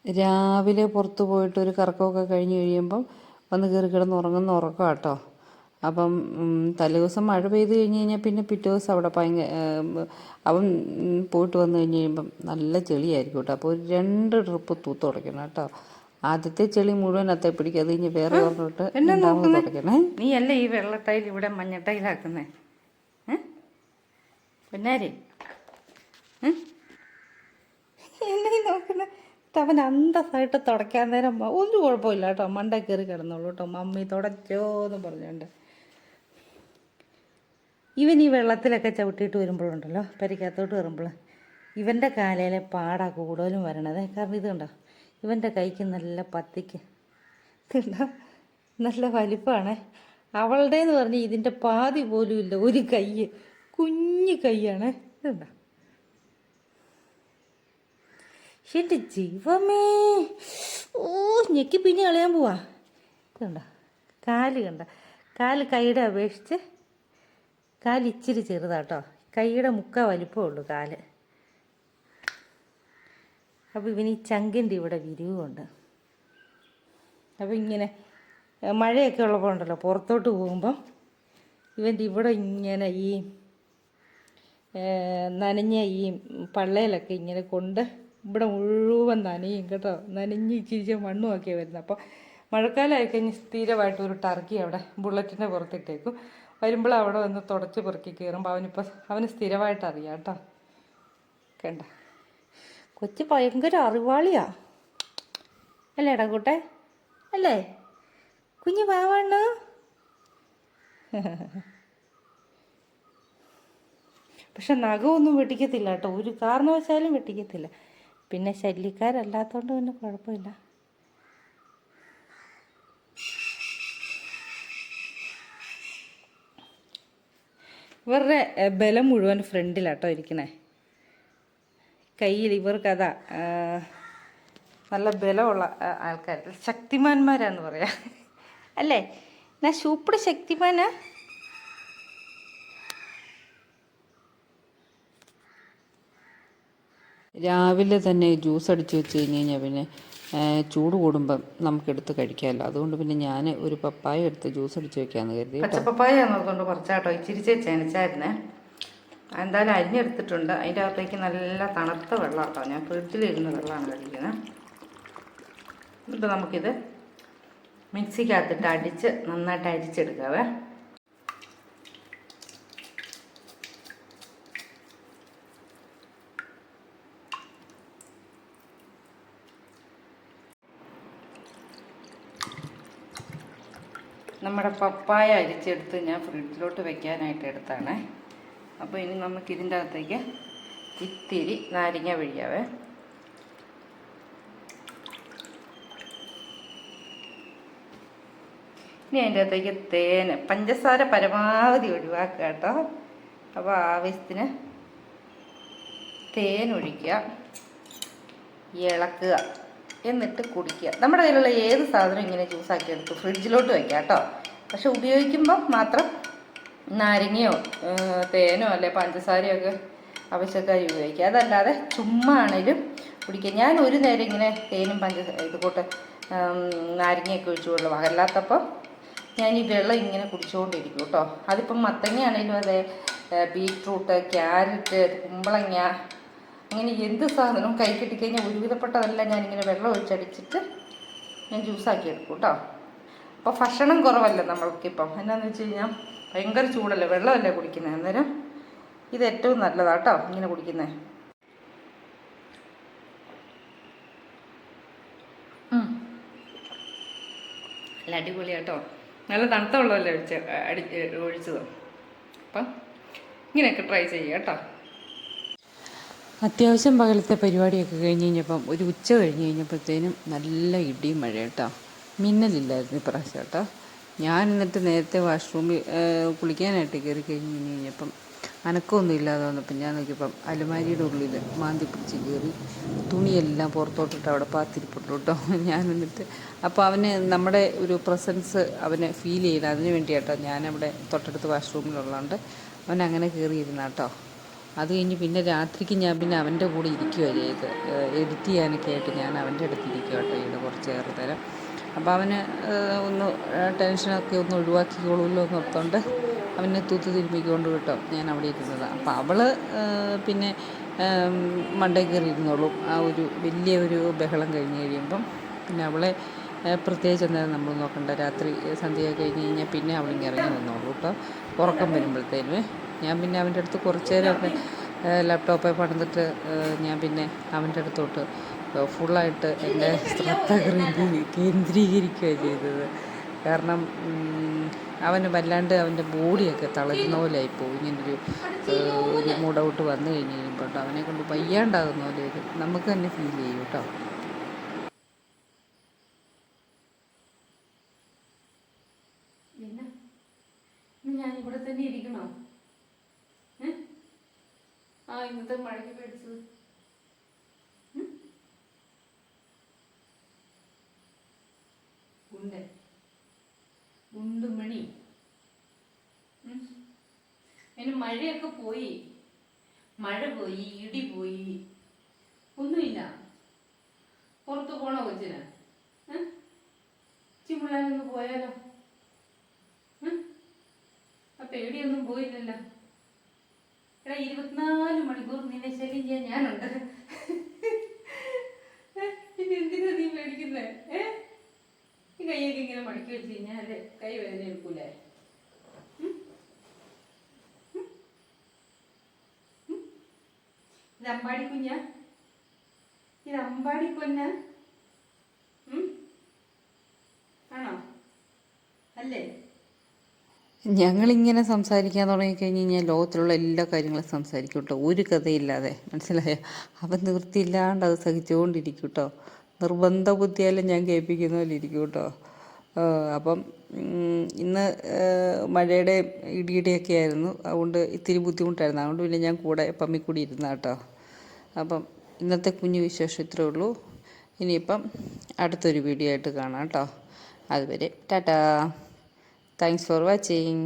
രാവിലെ പുറത്ത് പോയിട്ട് ഒരു കറക്കമൊക്കെ കഴിഞ്ഞ് കഴിയുമ്പം വന്ന് കയറി കിടന്ന് ഉറങ്ങുന്ന ഉറക്കം കേട്ടോ. അപ്പം തലേദിവസം മഴ പെയ്ത് കഴിഞ്ഞ് കഴിഞ്ഞാൽ പിന്നെ പിറ്റേ ദിവസം അവിടെ അവൻ പോയിട്ട് വന്നു കഴിഞ്ഞ് കഴിയുമ്പം നല്ല ചെളിയായിരിക്കും കേട്ടോ. അപ്പോൾ ഒരു 2 ട്രിപ്പ് തൂത്ത് തുടയ്ക്കണം കേട്ടോ. ആദ്യത്തെ ചെളി മുഴുവൻ അത്തെ പിടിക്കും, അത് കഴിഞ്ഞ് വേറെ ഓർമ്മയിട്ട് രണ്ടാമത് തുടയ്ക്കണേ. നീ അല്ലേ ഈ വെള്ളട്ടയിൽ ഇവിടെ മഞ്ഞട്ടയിലാക്കുന്നേ? പിന്നാരെ എന്നെ നോക്കുന്ന അവൻ അന്തസ്സായിട്ട് തുടയ്ക്കാൻ നേരം ഒന്നും കുഴപ്പമില്ല കേട്ടോ. മണ്ട കയറി കിടന്നോളൂ കേട്ടോ. മമ്മി തുടച്ചോ എന്ന് പറഞ്ഞുകൊണ്ട് ഇവൻ ഈ വെള്ളത്തിലൊക്കെ ചവിട്ടിയിട്ട് വരുമ്പോഴുണ്ടല്ലോ, പരിക്കകത്തോട്ട് വരുമ്പോൾ ഇവൻ്റെ കാലയിലെ പാടാ കൂടുതലും വരണത്. കാരണം ഇത് കണ്ടോ, ഇവൻ്റെ കൈക്ക് നല്ല പത്തിക്ക് ഇതുണ്ടോ, നല്ല വലിപ്പമാണ്. അവളുടേന്ന് പറഞ്ഞ് ഇതിൻ്റെ പാതി പോലും ഇല്ല, ഒരു കൈ, കുഞ്ഞു കൈയാണ്. ഇതുണ്ടോ, എൻ്റെ ജീവമേ, ഓ ഞെക്കി പിന്നെ കളയാൻ പോവാ. ഇതുണ്ടോ കാല്, കാല് കൈയുടെ അപേക്ഷിച്ച് കാല് ഇച്ചിരി ചെറുതാട്ടോ. കൈയുടെ വലിപ്പമുള്ളൂ കാല്. അപ്പോൾ ഇവന് ഈ ചങ്കിൻ്റെ ഇവിടെ വിരിവുണ്ട്. അപ്പോൾ ഇങ്ങനെ മഴയൊക്കെ ഉള്ളപ്പോൾ ഉണ്ടല്ലോ, പുറത്തോട്ട് പോകുമ്പം ഇവൻ്റെ ഇവിടെ ഇങ്ങനെ ഈ നനഞ്ഞ ഈ പള്ളയിലൊക്കെ ഇങ്ങനെ കൊണ്ട് ഇവിടെ മുഴുവൻ നനയും കേട്ടോ. നനഞ്ഞ് ഇച്ചിരി മണ്ണുമൊക്കെയാണ് വരുന്നത്. അപ്പോൾ മഴക്കാലമായി കഴിഞ്ഞ് സ്ഥിരമായിട്ട് ഒരു ടർക്കി അവിടെ ബുള്ളറ്റിൻ്റെ പുറത്തിട്ടേക്കും. വരുമ്പോൾ അവിടെ വന്ന് തുടച്ച് പെറുക്കി കയറുമ്പോൾ അവന് സ്ഥിരമായിട്ട് അറിയാം കേട്ടോ. കണ്ട കൊച്ച് ഭയങ്കര അറിവാളിയാ അല്ലേടാ കൂട്ടെ, അല്ലേ കുഞ്ഞു പാവാണ്. പക്ഷെ നഖമൊന്നും വെട്ടിക്കത്തില്ല കേട്ടോ, ഒരു കാരണവശാലും വെട്ടിക്കത്തില്ല. പിന്നെ ശല്യക്കാരല്ലാത്തതുകൊണ്ട് പിന്നെ കുഴപ്പമില്ല. ഇവരുടെ ബലം മുഴുവൻ ഫ്രണ്ടിലാട്ടോ ഇരിക്കണേ. കയ്യിൽ ഇവർക്കതാ നല്ല ബലമുള്ള ആൾക്കാർ, ശക്തിമാന്മാരാന്ന് പറയാം അല്ലേ. ഞാൻ സൂപ്പർ ശക്തിമാനാ. രാവിലെ തന്നെ ജ്യൂസ് അടിച്ച് വെച്ച് കഴിഞ്ഞ് കഴിഞ്ഞാൽ പിന്നെ ചൂട് കൂടുമ്പം നമുക്കെടുത്ത് കഴിക്കാമല്ലോ. അതുകൊണ്ട് പിന്നെ ഞാൻ ഒരു പപ്പായ എടുത്ത് ജ്യൂസ് അടിച്ച് വെക്കാമെന്ന് കരുതി. പച്ചപ്പപ്പായ നോക്കുകൊണ്ട് കുറച്ചാട്ടോ ഇച്ചിരി ചെനച്ചായിരുന്നേ. എന്തായാലും അരിഞ്ഞെടുത്തിട്ടുണ്ട്. അതിൻ്റെ അകത്തേക്ക് നല്ല തണുത്ത വെള്ളം കേട്ടോ. ഞാൻ ഫ്രിഡ്ജിലിരുന്ന വെള്ളമാണ് കഴിക്കുന്നത്. എന്നിട്ട് നമുക്കിത് മിക്സിക്കകത്തിട്ട് അടിച്ച് നന്നായിട്ട് അരിച്ചെടുക്കാവേ. നമ്മുടെ പപ്പായ അരിച്ചെടുത്ത് ഞാൻ ഫ്രിഡ്ജിലോട്ട് വെക്കാനായിട്ട് എടുത്താണ്. അപ്പോൾ ഇനി നമുക്ക് ഇതിൻ്റെ അകത്തേക്ക് ഇത്തിരി നാരങ്ങ പിഴിയാവേ. ഇനി അതിൻ്റെ അകത്തേക്ക് തേന്, പഞ്ചസാര പരമാവധി ഒഴിവാക്കുക കേട്ടോ. അപ്പോൾ ആവശ്യത്തിന് തേനൊഴിക്കുക, ഇളക്കുക, എന്നിട്ട് കുടിക്കുക. നമ്മുടെ കയ്യിലുള്ള ഏത് സാധനം ഇങ്ങനെ ജ്യൂസാക്കി എടുത്ത് ഫ്രിഡ്ജിലോട്ട് വയ്ക്കുക കേട്ടോ. പക്ഷെ ഉപയോഗിക്കുമ്പം മാത്രം നാരങ്ങയോ തേനോ അല്ലെ പഞ്ചസാരയോ ഒക്കെ ആവശ്യക്കാർ ഉപയോഗിക്കുക. അതല്ലാതെ ചുമ്മാ ആണേലും കുടിക്കുക. ഞാൻ ഒരു നേരം ഇങ്ങനെ തേനും ഇത് കൂട്ട് നാരങ്ങയൊക്കെ ഒഴിച്ചു കൊള്ളും. അല്ലാത്തപ്പം ഞാൻ ഈ വെള്ളം ഇങ്ങനെ കുടിച്ചുകൊണ്ടിരിക്കും കേട്ടോ. അതിപ്പം മത്തങ്ങയാണേലും അതെ, ബീറ്റ്റൂട്ട്, ക്യാരറ്റ്, കുമ്പളങ്ങ, അങ്ങനെ എന്ത് സാധനവും കൈ കിട്ടിക്കഴിഞ്ഞാൽ ഒരുവിധപ്പെട്ടതെല്ലാം ഞാനിങ്ങനെ വെള്ളം ഒഴിച്ചടിച്ചിട്ട് ഞാൻ ജ്യൂസാക്കി എടുക്കും കേട്ടോ. അപ്പോൾ ഭക്ഷണം കുറവല്ലേ നമ്മൾക്കിപ്പം. എന്നാന്ന് വെച്ച് കഴിഞ്ഞാൽ ഭയങ്കര ചൂടല്ലേ, വെള്ളമല്ലേ കുടിക്കുന്നത്. അന്നേരം ഇത് ഏറ്റവും നല്ലതാണ് കേട്ടോ ഇങ്ങനെ കുടിക്കുന്നത്. നല്ല അടിപൊളിയാട്ടോ. നല്ല തണുത്ത വെള്ളമല്ലേ ഒഴിച്ചത്. അപ്പം ഇങ്ങനെയൊക്കെ ട്രൈ ചെയ്യുക കേട്ടോ. അത്യാവശ്യം പകലത്തെ പരിപാടിയൊക്കെ കഴിഞ്ഞ് കഴിഞ്ഞപ്പം ഒരു ഉച്ച കഴിഞ്ഞ് കഴിഞ്ഞപ്പോഴത്തേനും നല്ല ഇടിയും മഴ കേട്ടോ. മിന്നലില്ലായിരുന്നു ഇപ്രാവശ്യം കേട്ടോ. ഞാൻ എന്നിട്ട് നേരത്തെ വാഷ്റൂമിൽ കുളിക്കാനായിട്ട് കയറി കഴിഞ്ഞപ്പം അനക്കമൊന്നും ഇല്ലാതെ വന്നപ്പം ഞാൻ നോക്കിയപ്പം അലമാരിയുടെ ഉള്ളിൽ മാന്തി പിടിച്ച് കയറി തുണിയെല്ലാം പുറത്തോട്ടിട്ട് അവിടെ പാത്തിരിപ്പെട്ടു കേട്ടോ. ഞാൻ എന്നിട്ട് അപ്പോൾ അവന് നമ്മുടെ ഒരു പ്രസൻസ് അവനെ ഫീൽ ചെയ്യണം, അതിന് വേണ്ടിയാട്ടോ ഞാനവിടെ തൊട്ടടുത്ത് വാഷ്റൂമിലുള്ളതുകൊണ്ട് അവനങ്ങനെ കയറിയിരുന്ന കേട്ടോ. അത് കഴിഞ്ഞ് പിന്നെ രാത്രിക്ക് ഞാൻ പിന്നെ അവൻ്റെ കൂടെ ഇരിക്കുകയാണ് ചെയ്ത്, എഡിറ്റ് ചെയ്യാനൊക്കെ ആയിട്ട് ഞാൻ അവൻ്റെ അടുത്ത് ഇരിക്കുക കേട്ടോ ചെയ്ത് കുറച്ചേറെ തരം. അപ്പോൾ അവന് ഒന്ന് ടെൻഷനൊക്കെ ഒന്ന് ഒഴിവാക്കിക്കോളൂല്ലോ എന്ന് ഓർത്തുകൊണ്ട് അവനെ തൂത്ത് തിരുമ്മിക്കൊണ്ട് കിട്ടും ഞാൻ അവിടെ ഇരുന്നത്. അപ്പോൾ അവൾ പിന്നെ മണ്ടേ കയറി ഇരുന്നോളും. ആ ഒരു വലിയ ഒരു ബഹളം കഴിഞ്ഞ് കഴിയുമ്പം പിന്നെ അവളെ പ്രത്യേകിച്ച് എന്തായാലും നമ്മൾ നോക്കണ്ട. രാത്രി സന്ധ്യ കഴിഞ്ഞ് കഴിഞ്ഞാൽ പിന്നെ അവളിങ്ങനെ ഇറങ്ങി വന്നോളൂ കേട്ടോ ഉറക്കം വരുമ്പോഴത്തേനും. ഞാൻ പിന്നെ അവൻ്റെ അടുത്ത് കുറച്ച് നേരമൊക്കെ ലാപ്ടോപ്പെ പണിതിട്ട് ഞാൻ പിന്നെ അവൻ്റെ അടുത്തോട്ട് ഫുള്ളായിട്ട് എൻ്റെ ശ്രദ്ധ കേന്ദ്രീകരിക്കുകയാണ് ചെയ്തത്. കാരണം അവന് വല്ലാണ്ട് അവൻ്റെ ബോഡിയൊക്കെ തളരുന്ന പോലെ ആയിപ്പോവും. ഇങ്ങനൊരു ഒരു മൂഡ് ഔട്ട് വന്നു കഴിഞ്ഞ് കഴിയുമ്പോൾ കേട്ടോ അവനെ കൊണ്ട് വയ്യാണ്ടാകുന്ന പോലെ ഒരു നമുക്ക് തന്നെ ഫീൽ ചെയ്യും കേട്ടോ. ഞാൻ ഇവിടെ തന്നെ ഇരിക്കണോ? ആ ഇന്നത്തെ മഴയ്ക്ക് പേടിച്ചത് ഗുണ്ടുമണി. അതിന് മഴയൊക്കെ പോയി, മഴ പോയി, ഇടി പോയി, ഒന്നുമില്ല. പുറത്ത് പോണോ കൊച്ചിന്? ചിമ്പിളാനൊന്ന് പോയാലോ? ആ പേടിയൊന്നും പോയില്ലല്ലോ. എടാ 24 മണിക്കൂർ നിന്നെ ശല്യം ചെയ്യാൻ ഞാനുണ്ട്. പിന്നെ എന്തിനാ നീ പേടിക്കുന്നേ? ഈ കൈയൊക്കെ ഇങ്ങനെ മടക്കി വെച്ച് കഴിഞ്ഞാലേ കൈ വേദന എടുക്കൂലേ? ഇത് അമ്പാടി കുഞ്ഞാ? ഇത് അമ്പാടി പൊന്ന ആണോ? അല്ലേ? ഞങ്ങളിങ്ങനെ സംസാരിക്കാൻ തുടങ്ങിക്കഴിഞ്ഞ് കഴിഞ്ഞാൽ ലോകത്തിലുള്ള എല്ലാ കാര്യങ്ങളും സംസാരിക്കും കേട്ടോ, ഒരു കഥയില്ലാതെ. മനസ്സിലായോ? അവൻ നിവൃത്തിയില്ലാണ്ട് അത് സഹിച്ചുകൊണ്ടിരിക്കും കേട്ടോ. നിർബന്ധ ബുദ്ധിയാലും ഞാൻ കേൾപ്പിക്കുന്ന പോലെ ഇരിക്കും കേട്ടോ. അപ്പം ഇന്ന് മഴയുടെ ഇടിയുടെയൊക്കെ ആയിരുന്നു, അതുകൊണ്ട് ഇത്തിരി ബുദ്ധിമുട്ടായിരുന്നു. അതുകൊണ്ട് പിന്നെ ഞാൻ കൂടെ പമ്മിക്കൂടി ഇരുന്ന കേട്ടോ. അപ്പം ഇന്നത്തെ കുഞ്ഞു വിശേഷം ഇത്രേ ഉള്ളൂ. ഇനിയിപ്പം അടുത്തൊരു വീഡിയോ ആയിട്ട് കാണാം കേട്ടോ. അതുവരെ ടാറ്റാ. Thanks for watching.